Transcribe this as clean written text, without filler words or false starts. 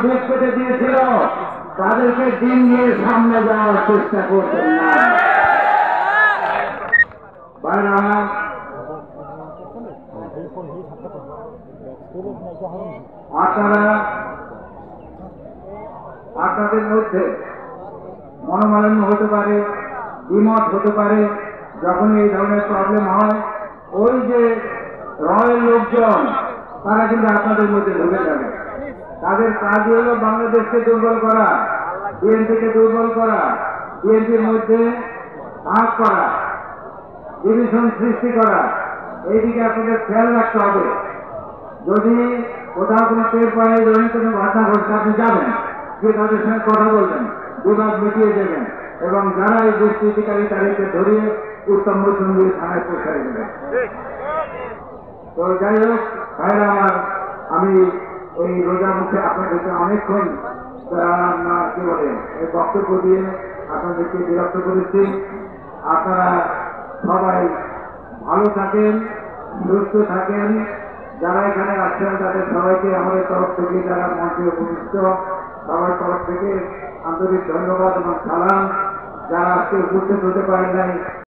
বুক পেতে দিয়েছিল তাদেরকে দিন নিয়ে সামনে যাওয়ার চেষ্টা করতেন না। বাইরে আপনারা আপনাদের মধ্যে মনোমালিন্য হতে পারে, দ্বিমত হতে পারে। যখন এই ধরনের প্রবলেম হয়, ওই যে রয়ের লোকজন তারা কিন্তু আপনাদের মধ্যে ঢুকে যাবে। তাদের কাজই হলো বাংলাদেশকে দুর্বল করা, বিএনপিকে দুর্বল করা, বিএনপির মধ্যে ভাগ করা, ডিভিশন সৃষ্টি করা। এইদিকে আপনাদের খেয়াল রাখতে হবে। যদি কোথাও কোনো টের পায় কোনো ঘটনা ঘটছে, আপনি যাবেন, গিয়ে তাদের সঙ্গে কথা বলবেন, বিবাদ মিটিয়ে দেবেন এবং যারা এই দুষ্কৃতিকারী তাদেরকে ধরিয়ে উত্তম মধ্যমূল্য থানায় পৌঁছায় দেবেন। তো যাই হোক ভাইরা আমার, আমি এই রোজা মুখে আপনাদেরকে অনেকক্ষণ কি বলে এই বক্তব্য দিয়ে আপনাদেরকে বিরক্ত করেছি। আপনারা সবাই ভালো থাকেন, সুস্থ থাকেন। যারা এখানে আছেন তাদের সবাইকে আমাদের তরফ থেকে, যারা মঞ্চে উপস্থিত সবার তরফ থেকে আন্তরিক ধন্যবাদ এবং সালাম। যারা আজকে উপস্থিত হতে পারেন নাই